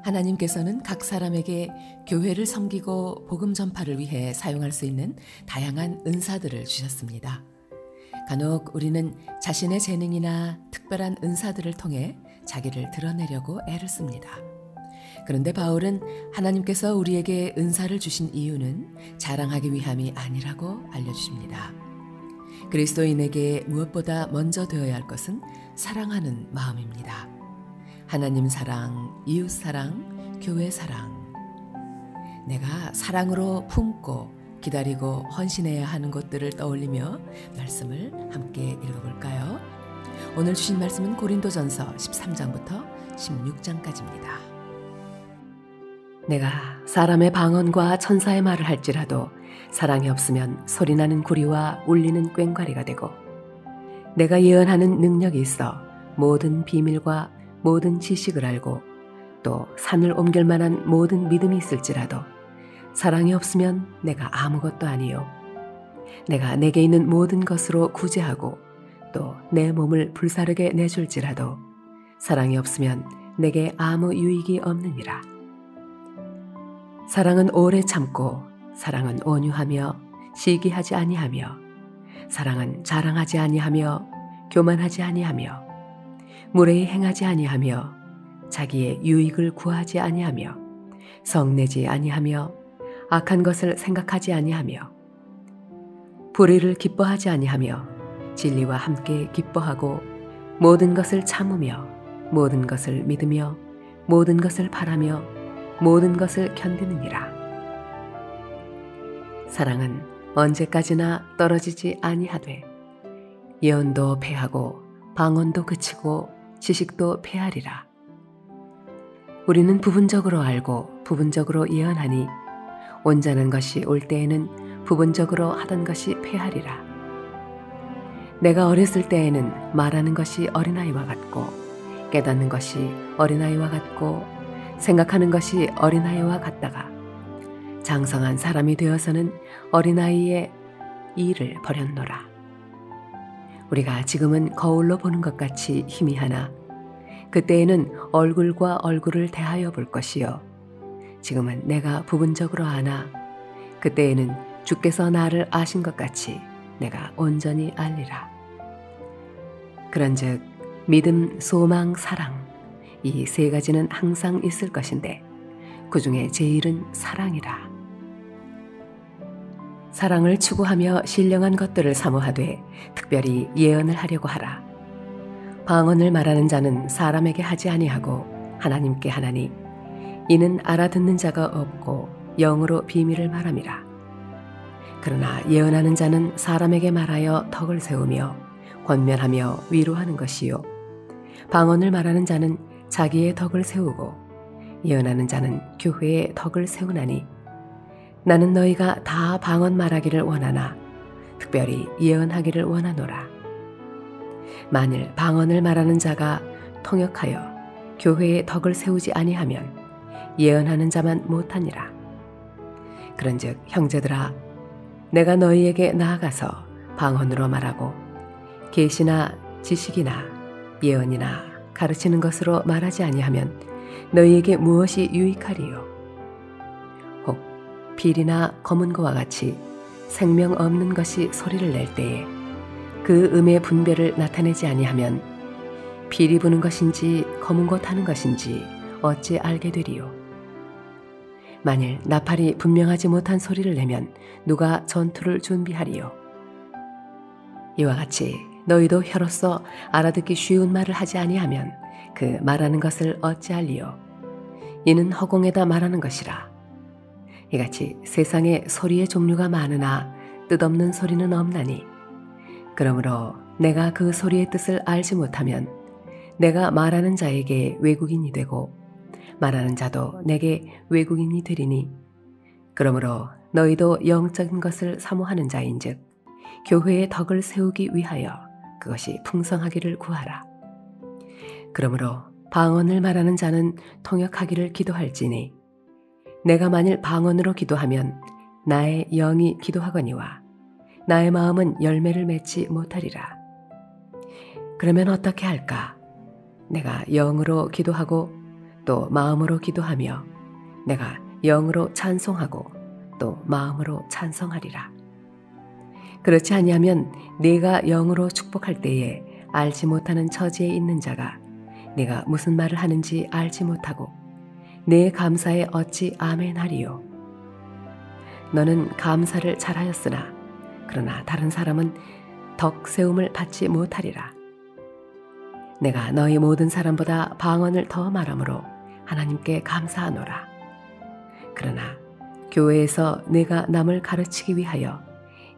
하나님께서는 각 사람에게 교회를 섬기고 복음 전파를 위해 사용할 수 있는 다양한 은사들을 주셨습니다. 간혹 우리는 자신의 재능이나 특별한 은사들을 통해 자기를 드러내려고 애를 씁니다. 그런데 바울은 하나님께서 우리에게 은사를 주신 이유는 자랑하기 위함이 아니라고 알려주십니다. 그리스도인에게 무엇보다 먼저 되어야 할 것은 사랑하는 마음입니다. 하나님 사랑, 이웃 사랑, 교회 사랑. 내가 사랑으로 품고 기다리고 헌신해야 하는 것들을 떠올리며 말씀을 함께 읽어볼까요? 오늘 주신 말씀은 고린도전서 13장부터 16장까지입니다. 내가 사람의 방언과 천사의 말을 할지라도 사랑이 없으면 소리나는 구리와 울리는 꽹과리가 되고, 내가 예언하는 능력이 있어 모든 비밀과 모든 지식을 알고 또 산을 옮길 만한 모든 믿음이 있을지라도 사랑이 없으면 내가 아무것도 아니요. 내가 내게 있는 모든 것으로 구제하고 또 내 몸을 불사르게 내줄지라도 사랑이 없으면 내게 아무 유익이 없느니라. 사랑은 오래 참고, 사랑은 온유하며 시기하지 아니하며, 사랑은 자랑하지 아니하며 교만하지 아니하며, 무례히 행하지 아니하며, 자기의 유익을 구하지 아니하며, 성내지 아니하며, 악한 것을 생각하지 아니하며, 불의를 기뻐하지 아니하며, 진리와 함께 기뻐하고, 모든 것을 참으며, 모든 것을 믿으며, 모든 것을 바라며, 모든 것을 견디느니라. 사랑은 언제까지나 떨어지지 아니하되 예언도 패하고 방언도 그치고 지식도 패하리라. 우리는 부분적으로 알고 부분적으로 예언하니 온전한 것이 올 때에는 부분적으로 하던 것이 패하리라. 내가 어렸을 때에는 말하는 것이 어린아이와 같고 깨닫는 것이 어린아이와 같고 생각하는 것이 어린아이와 같다가 장성한 사람이 되어서는 어린아이의 일을 버렸노라. 우리가 지금은 거울로 보는 것 같이 희미하나 그때에는 얼굴과 얼굴을 대하여 볼 것이요 지금은 내가 부분적으로 아나 그때에는 주께서 나를 아신 것 같이 내가 온전히 알리라. 그런즉 믿음, 소망, 사랑 이 세 가지는 항상 있을 것인데 그 중에 제일은 사랑이라. 사랑을 추구하며 신령한 것들을 사모하되 특별히 예언을 하려고 하라. 방언을 말하는 자는 사람에게 하지 아니하고 하나님께 하나니 이는 알아듣는 자가 없고 영으로 비밀을 말함이라. 그러나 예언하는 자는 사람에게 말하여 덕을 세우며 권면하며 위로하는 것이요 방언을 말하는 자는 자기의 덕을 세우고 예언하는 자는 교회의 덕을 세우나니 나는 너희가 다 방언 말하기를 원하나 특별히 예언하기를 원하노라. 만일 방언을 말하는 자가 통역하여 교회의 덕을 세우지 아니하면 예언하는 자만 못하니라. 그런즉 형제들아 내가 너희에게 나아가서 방언으로 말하고 계시나 지식이나 예언이나 가르치는 것으로 말하지 아니하면 너희에게 무엇이 유익하리요? 혹 필이나 검은 거와 같이 생명 없는 것이 소리를 낼 때에 그 음의 분별을 나타내지 아니하면 필이 부는 것인지 검은 것 하는 것인지 어찌 알게 되리요? 만일 나팔이 분명하지 못한 소리를 내면 누가 전투를 준비하리요? 이와 같이 너희도 혀로서 알아듣기 쉬운 말을 하지 아니하면 그 말하는 것을 어찌 알리요? 이는 허공에다 말하는 것이라. 이같이 세상에 소리의 종류가 많으나 뜻없는 소리는 없나니 그러므로 내가 그 소리의 뜻을 알지 못하면 내가 말하는 자에게 외국인이 되고 말하는 자도 내게 외국인이 되리니 그러므로 너희도 영적인 것을 사모하는 자인즉 교회의 덕을 세우기 위하여 그것이 풍성하기를 구하라. 그러므로 방언을 말하는 자는 통역하기를 기도할지니 내가 만일 방언으로 기도하면 나의 영이 기도하거니와 나의 마음은 열매를 맺지 못하리라. 그러면 어떻게 할까? 내가 영으로 기도하고 또 마음으로 기도하며 내가 영으로 찬송하고 또 마음으로 찬성하리라. 그렇지 아니하면 네가 영으로 축복할 때에 알지 못하는 처지에 있는 자가 네가 무슨 말을 하는지 알지 못하고 내 감사에 어찌 아멘하리요. 너는 감사를 잘하였으나 그러나 다른 사람은 덕 세움을 받지 못하리라. 내가 너희 모든 사람보다 방언을 더 말하므로 하나님께 감사하노라. 그러나 교회에서 내가 남을 가르치기 위하여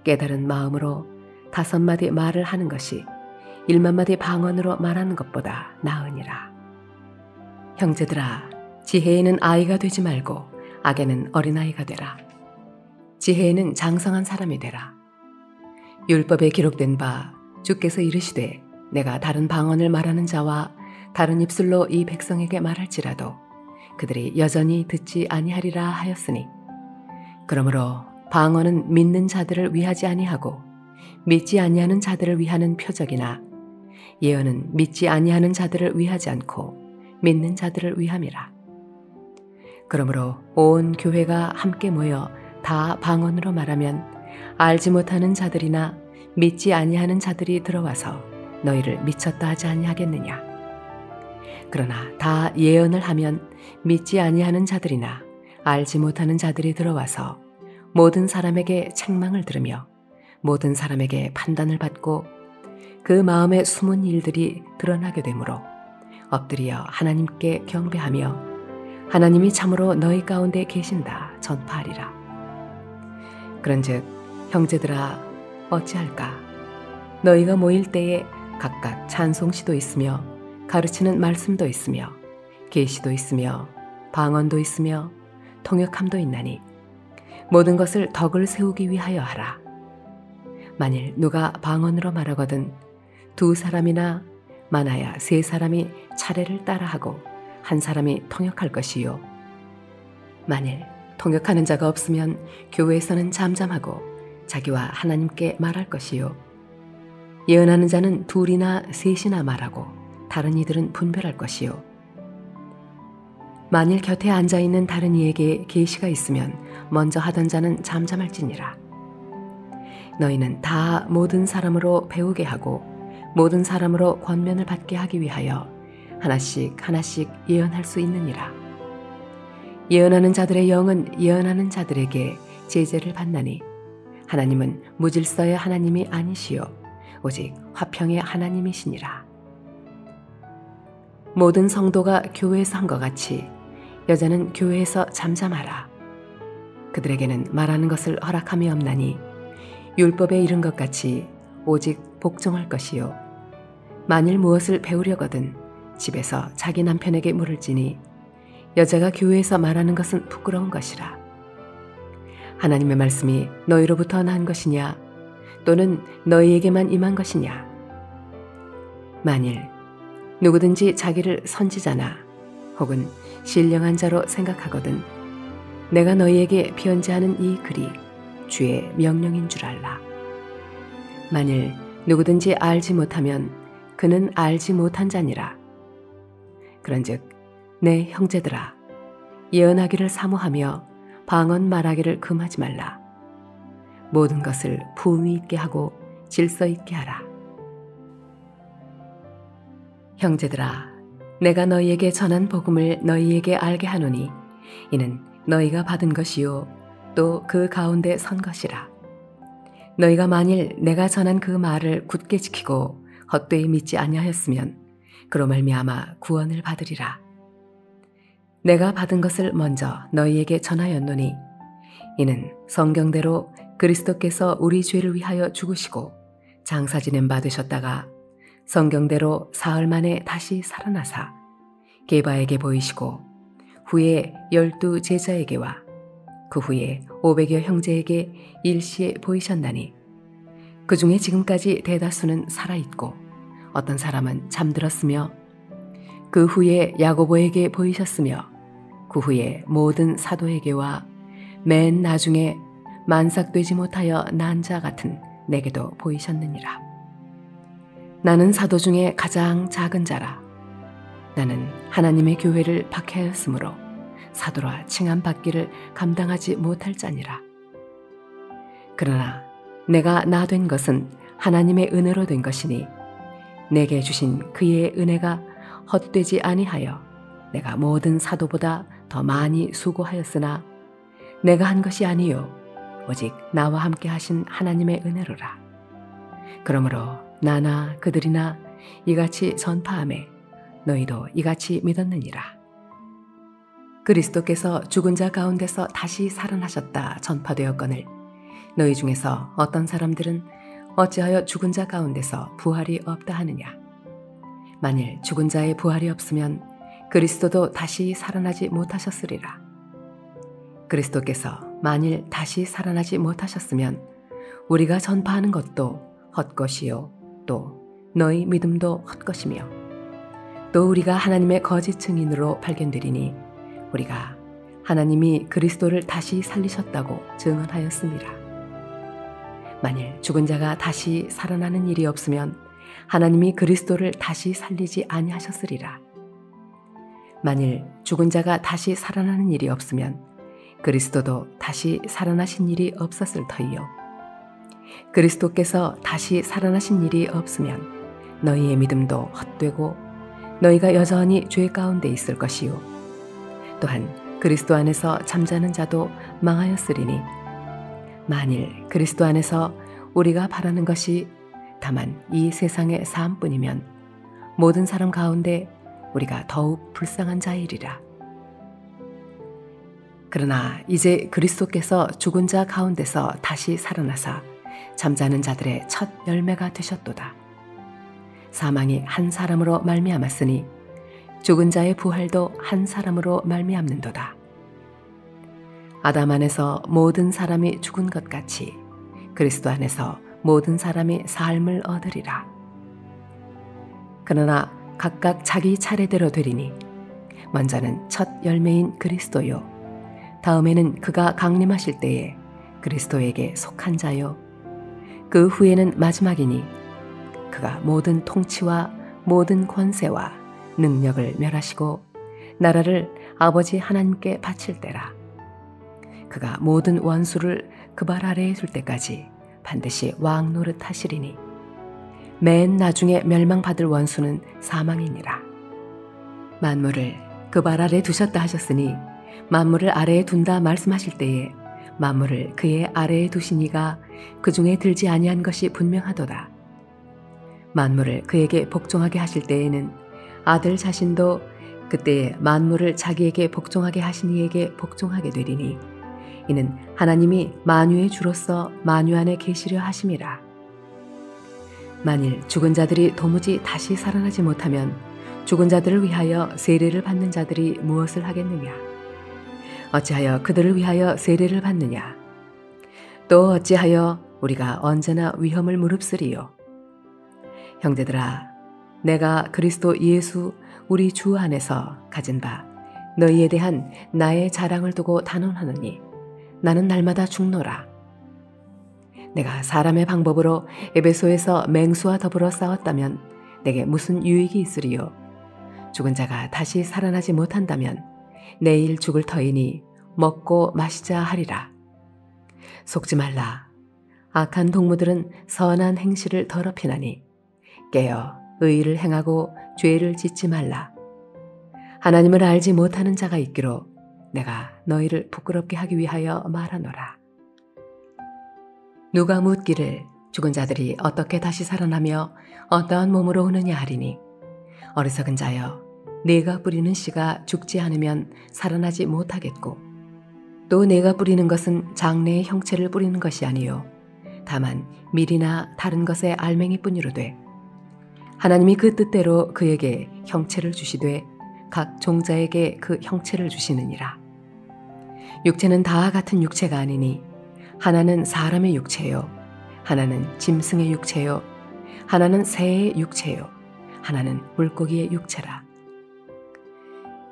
깨달은 마음으로 5마디 말을 하는 것이 1만마디 방언으로 말하는 것보다 나으니라. 형제들아, 지혜에는 아이가 되지 말고 악에는 어린아이가 되라. 지혜에는 장성한 사람이 되라. 율법에 기록된 바 주께서 이르시되 내가 다른 방언을 말하는 자와 다른 입술로 이 백성에게 말할지라도 그들이 여전히 듣지 아니하리라 하였으니, 그러므로 방언은 믿는 자들을 위하지 아니하고 믿지 아니하는 자들을 위하는 표적이나 예언은 믿지 아니하는 자들을 위하지 않고 믿는 자들을 위함이라. 그러므로 온 교회가 함께 모여 다 방언으로 말하면 알지 못하는 자들이나 믿지 아니하는 자들이 들어와서 너희를 미쳤다 하지 아니하겠느냐. 그러나 다 예언을 하면 믿지 아니하는 자들이나 알지 못하는 자들이 들어와서 모든 사람에게 책망을 들으며 모든 사람에게 판단을 받고 그 마음에 숨은 일들이 드러나게 되므로 엎드려 하나님께 경배하며 하나님이 참으로 너희 가운데 계신다 전파하리라. 그런즉 형제들아, 어찌할까? 너희가 모일 때에 각각 찬송시도 있으며 가르치는 말씀도 있으며 계시도 있으며 방언도 있으며 통역함도 있나니 모든 것을 덕을 세우기 위하여 하라. 만일 누가 방언으로 말하거든 2사람이나 많아야 3사람이 차례를 따라하고 1사람이 통역할 것이요. 만일 통역하는 자가 없으면 교회에서는 잠잠하고 자기와 하나님께 말할 것이요. 예언하는 자는 2이나 3이나 말하고 다른 이들은 분별할 것이요. 만일 곁에 앉아있는 다른 이에게 계시가 있으면 먼저 하던 자는 잠잠할지니라. 너희는 다 모든 사람으로 배우게 하고 모든 사람으로 권면을 받게 하기 위하여 하나씩 하나씩 예언할 수 있느니라. 예언하는 자들의 영은 예언하는 자들에게 제재를 받나니 하나님은 무질서의 하나님이 아니시요 오직 화평의 하나님이시니라. 모든 성도가 교회에서 한 것 같이 여자는 교회에서 잠잠하라. 그들에게는 말하는 것을 허락함이 없나니 율법에 이른 것 같이 오직 복종할 것이요. 만일 무엇을 배우려거든 집에서 자기 남편에게 물을지니 여자가 교회에서 말하는 것은 부끄러운 것이라. 하나님의 말씀이 너희로부터 난 것이냐 또는 너희에게만 임한 것이냐. 만일 누구든지 자기를 선지자나 혹은 신령한 자로 생각하거든 내가 너희에게 편지하는 이 글이 주의 명령인 줄 알라. 만일 누구든지 알지 못하면 그는 알지 못한 자니라. 그런즉 내 형제들아, 예언하기를 사모하며 방언 말하기를 금하지 말라. 모든 것을 품위 있게 하고 질서 있게 하라. 형제들아, 내가 너희에게 전한 복음을 너희에게 알게 하노니 이는 너희가 받은 것이요 또 그 가운데 선 것이라. 너희가 만일 내가 전한 그 말을 굳게 지키고 헛되이 믿지 아니하였으면 그로 말미암아 구원을 받으리라. 내가 받은 것을 먼저 너희에게 전하였노니 이는 성경대로 그리스도께서 우리 죄를 위하여 죽으시고 장사 지냄 받으셨다가 성경대로 사흘 만에 다시 살아나사 게바에게 보이시고 후에 12 제자에게와 그 후에 500여 형제에게 일시에 보이셨나니 그 중에 지금까지 대다수는 살아있고 어떤 사람은 잠들었으며 그 후에 야고보에게 보이셨으며 그 후에 모든 사도에게와 맨 나중에 만삭되지 못하여 난 자 같은 내게도 보이셨느니라. 나는 사도 중에 가장 작은 자라. 나는 하나님의 교회를 박해하였으므로 사도라 칭함받기를 감당하지 못할 자니라. 그러나 내가 나 된 것은 하나님의 은혜로 된 것이니 내게 주신 그의 은혜가 헛되지 아니하여 내가 모든 사도보다 더 많이 수고하였으나 내가 한 것이 아니요 오직 나와 함께 하신 하나님의 은혜로라. 그러므로 나나 그들이나 이같이 전파하매 너희도 이같이 믿었느니라. 그리스도께서 죽은 자 가운데서 다시 살아나셨다 전파되었거늘 너희 중에서 어떤 사람들은 어찌하여 죽은 자 가운데서 부활이 없다 하느냐. 만일 죽은 자의 부활이 없으면 그리스도도 다시 살아나지 못하셨으리라. 그리스도께서 만일 다시 살아나지 못하셨으면 우리가 전파하는 것도 헛것이요 또 너희 믿음도 헛것이며 또 우리가 하나님의 거짓 증인으로 발견되리니 우리가 하나님이 그리스도를 다시 살리셨다고 증언하였습니다. 만일 죽은 자가 다시 살아나는 일이 없으면 하나님이 그리스도를 다시 살리지 아니하셨으리라. 만일 죽은 자가 다시 살아나는 일이 없으면 그리스도도 다시 살아나신 일이 없었을 터이요. 그리스도께서 다시 살아나신 일이 없으면 너희의 믿음도 헛되고 너희가 여전히 죄 가운데 있을 것이요. 또한 그리스도 안에서 잠자는 자도 망하였으리니 만일 그리스도 안에서 우리가 바라는 것이 다만 이 세상의 삶뿐이면 모든 사람 가운데 우리가 더욱 불쌍한 자이리라. 그러나 이제 그리스도께서 죽은 자 가운데서 다시 살아나사 잠자는 자들의 첫 열매가 되셨도다. 사망이 한 사람으로 말미암았으니 죽은 자의 부활도 한 사람으로 말미암는도다. 아담 안에서 모든 사람이 죽은 것 같이 그리스도 안에서 모든 사람이 삶을 얻으리라. 그러나 각각 자기 차례대로 되리니 먼저는 첫 열매인 그리스도요 다음에는 그가 강림하실 때에 그리스도에게 속한 자요 그 후에는 마지막이니 그가 모든 통치와 모든 권세와 능력을 멸하시고 나라를 아버지 하나님께 바칠 때라. 그가 모든 원수를 그 발 아래에 둘 때까지 반드시 왕 노릇 하시리니 맨 나중에 멸망받을 원수는 사망이니라. 만물을 그 발 아래 두셨다 하셨으니 만물을 아래에 둔다 말씀하실 때에 만물을 그의 아래에 두신 이가 그 중에 들지 아니한 것이 분명하도다. 만물을 그에게 복종하게 하실 때에는 아들 자신도 그때에 만물을 자기에게 복종하게 하신 이에게 복종하게 되리니 이는 하나님이 만유의 주로서 만유 안에 계시려 하심이라. 만일 죽은 자들이 도무지 다시 살아나지 못하면 죽은 자들을 위하여 세례를 받는 자들이 무엇을 하겠느냐? 어찌하여 그들을 위하여 세례를 받느냐? 또 어찌하여 우리가 언제나 위험을 무릅쓰리요? 형제들아, 내가 그리스도 예수 우리 주 안에서 가진 바 너희에 대한 나의 자랑을 두고 단언하노니 나는 날마다 죽노라. 내가 사람의 방법으로 에베소에서 맹수와 더불어 싸웠다면 내게 무슨 유익이 있으리요? 죽은 자가 다시 살아나지 못한다면 내일 죽을 터이니 먹고 마시자 하리라. 속지 말라. 악한 동무들은 선한 행실을 더럽히나니 깨어 의를 행하고 죄를 짓지 말라. 하나님을 알지 못하는 자가 있기로 내가 너희를 부끄럽게 하기 위하여 말하노라. 누가 묻기를 죽은 자들이 어떻게 다시 살아나며 어떠한 몸으로 오느냐 하리니 어리석은 자여 네가 뿌리는 씨가 죽지 않으면 살아나지 못하겠고 또 네가 뿌리는 것은 장래의 형체를 뿌리는 것이 아니요 다만 밀이나 다른 것의 알맹이뿐이로되 하나님이 그 뜻대로 그에게 형체를 주시되 각 종자에게 그 형체를 주시느니라. 육체는 다 같은 육체가 아니니 하나는 사람의 육체요 하나는 짐승의 육체요 하나는 새의 육체요 하나는 물고기의 육체라.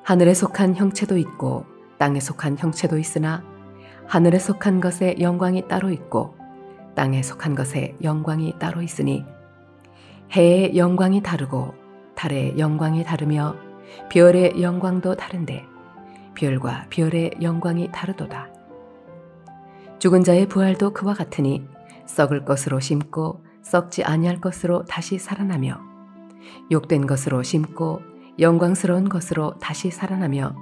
하늘에 속한 형체도 있고 땅에 속한 형체도 있으나 하늘에 속한 것의 영광이 따로 있고 땅에 속한 것의 영광이 따로 있으니 해의 영광이 다르고 달의 영광이 다르며 별의 영광도 다른데 별과 별의 영광이 다르도다. 죽은 자의 부활도 그와 같으니 썩을 것으로 심고 썩지 아니할 것으로 다시 살아나며 욕된 것으로 심고 영광스러운 것으로 다시 살아나며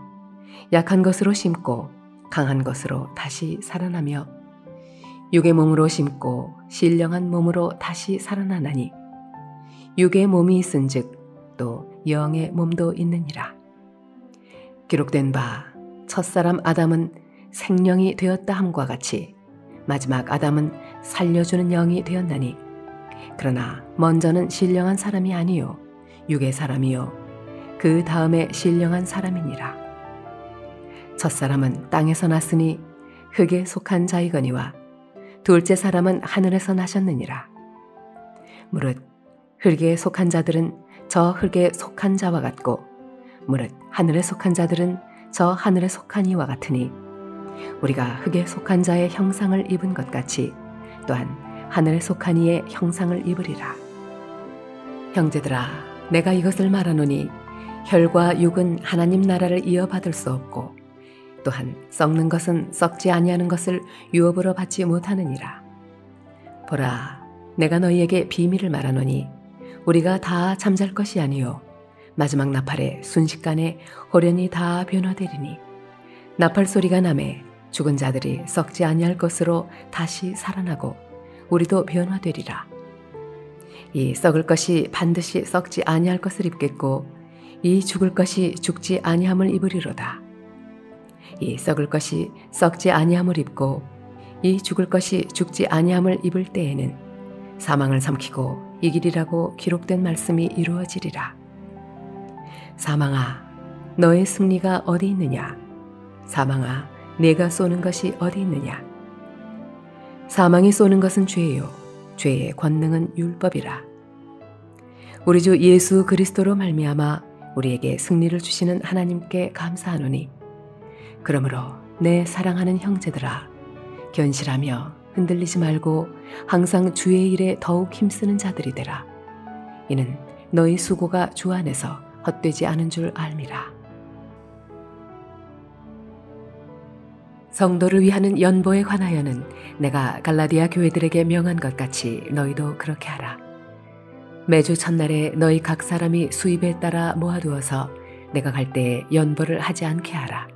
약한 것으로 심고 강한 것으로 다시 살아나며 육의 몸으로 심고 신령한 몸으로 다시 살아나나니 육의 몸이 있은즉 또 영의 몸도 있느니라. 기록된 바 첫사람 아담은 생령이 되었다 함과 같이 마지막 아담은 살려주는 영이 되었나니 그러나 먼저는 신령한 사람이 아니요 육의 사람이요 그 다음에 신령한 사람이니라. 첫사람은 땅에서 났으니 흙에 속한 자이거니와 둘째 사람은 하늘에서 나셨느니라. 무릇 흙에 속한 자들은 저 흙에 속한 자와 같고 무릇 하늘에 속한 자들은 저 하늘에 속한 이와 같으니 우리가 흙에 속한 자의 형상을 입은 것 같이 또한 하늘에 속한 이의 형상을 입으리라. 형제들아, 내가 이것을 말하노니 혈과 육은 하나님 나라를 이어받을 수 없고 또한 썩는 것은 썩지 아니하는 것을 유업으로 받지 못하느니라. 보라, 내가 너희에게 비밀을 말하노니 우리가 다 잠잘 것이 아니요 마지막 나팔에 순식간에 호련히 다 변화되리니 나팔 소리가 나매 죽은 자들이 썩지 아니할 것으로 다시 살아나고 우리도 변화되리라. 이 썩을 것이 반드시 썩지 아니할 것을 입겠고 이 죽을 것이 죽지 아니함을 입으리로다. 이 썩을 것이 썩지 아니함을 입고 이 죽을 것이 죽지 아니함을 입을 때에는 사망을 삼키고 이기리라고 기록된 말씀이 이루어지리라. 사망아, 너의 승리가 어디 있느냐? 사망아, 내가 쏘는 것이 어디 있느냐? 사망이 쏘는 것은 죄요, 죄의 권능은 율법이라. 우리 주 예수 그리스도로 말미암아 우리에게 승리를 주시는 하나님께 감사하노니 그러므로 내 사랑하는 형제들아, 견실하며 흔들리지 말고 항상 주의 일에 더욱 힘쓰는 자들이 되라. 이는 너희 수고가 주 안에서 헛되지 않은 줄 알미라. 성도를 위하는 연보에 관하여는 내가 갈라디아 교회들에게 명한 것 같이 너희도 그렇게 하라. 매주 첫날에 너희 각 사람이 수입에 따라 모아두어서 내가 갈 때에 연보를 하지 않게 하라.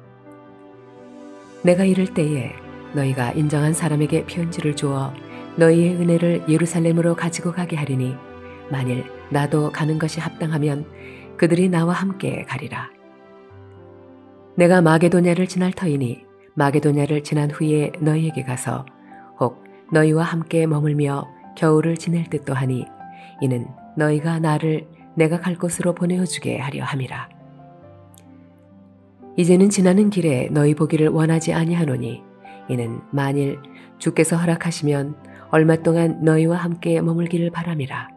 내가 이를 때에 너희가 인정한 사람에게 편지를 주어 너희의 은혜를 예루살렘으로 가지고 가게 하리니 만일 나도 가는 것이 합당하면 그들이 나와 함께 가리라. 내가 마게도냐를 지날 터이니 마게도냐를 지난 후에 너희에게 가서 혹 너희와 함께 머물며 겨울을 지낼 듯도 하니 이는 너희가 나를 내가 갈 곳으로 보내어 주게 하려 함이라. 이제는 지나는 길에 너희 보기를 원하지 아니하노니 이는 만일 주께서 허락하시면 얼마 동안 너희와 함께 머물기를 바람이라.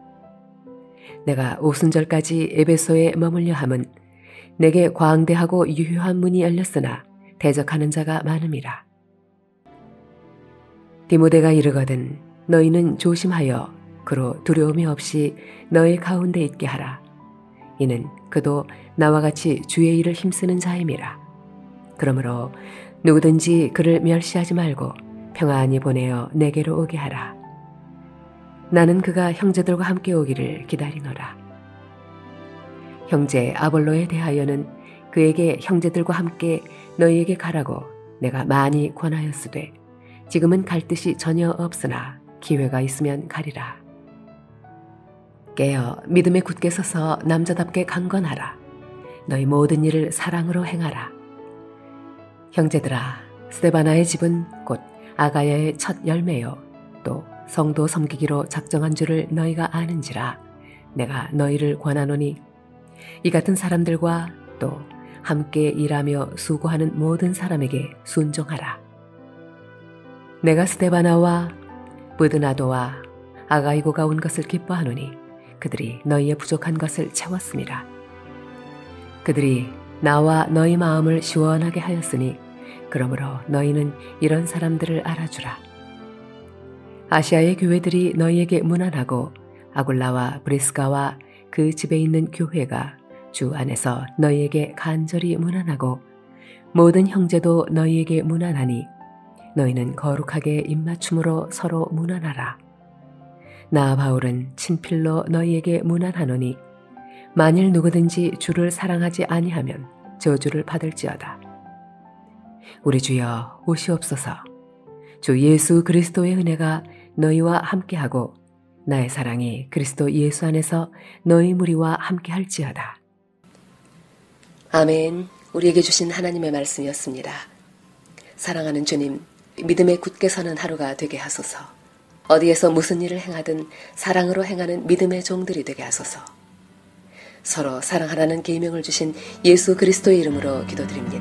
내가 오순절까지 에베소에 머물려 함은 내게 광대하고 유효한 문이 열렸으나 대적하는 자가 많음이라. 디모데가 이르거든 너희는 조심하여 그로 두려움이 없이 너희 가운데 있게 하라. 이는 그도 나와 같이 주의 일을 힘쓰는 자임이라. 그러므로 누구든지 그를 멸시하지 말고 평안히 보내어 내게로 오게 하라. 나는 그가 형제들과 함께 오기를 기다리노라. 형제 아볼로에 대하여는 그에게 형제들과 함께 너희에게 가라고 내가 많이 권하였으되 지금은 갈 뜻이 전혀 없으나 기회가 있으면 가리라. 깨어 믿음에 굳게 서서 남자답게 강건하라. 너희 모든 일을 사랑으로 행하라. 형제들아, 스데바나의 집은 곧 아가야의 첫 열매요 또 성도 섬기기로 작정한 줄을 너희가 아는지라 내가 너희를 권하노니 이 같은 사람들과 또 함께 일하며 수고하는 모든 사람에게 순종하라. 내가 스데바나와 브드나도와 아가이고가 온 것을 기뻐하노니 그들이 너희의 부족한 것을 채웠음이라. 그들이 나와 너희 마음을 시원하게 하였으니 그러므로 너희는 이런 사람들을 알아주라. 아시아의 교회들이 너희에게 문안하고 아굴라와 브리스가와 그 집에 있는 교회가 주 안에서 너희에게 간절히 문안하고 모든 형제도 너희에게 문안하니 너희는 거룩하게 입맞춤으로 서로 문안하라. 나 바울은 친필로 너희에게 문안하노니 만일 누구든지 주를 사랑하지 아니하면 저주를 받을지어다. 우리 주여 오시옵소서. 주 예수 그리스도의 은혜가 너희와 함께하고 나의 사랑이 그리스도 예수 안에서 너희 무리와 함께할지어다. 아멘. 우리에게 주신 하나님의 말씀이었습니다. 사랑하는 주님, 믿음에 굳게 서는 하루가 되게 하소서. 어디에서 무슨 일을 행하든 사랑으로 행하는 믿음의 종들이 되게 하소서. 서로 사랑하라는 계명을 주신 예수 그리스도의 이름으로 기도드립니다.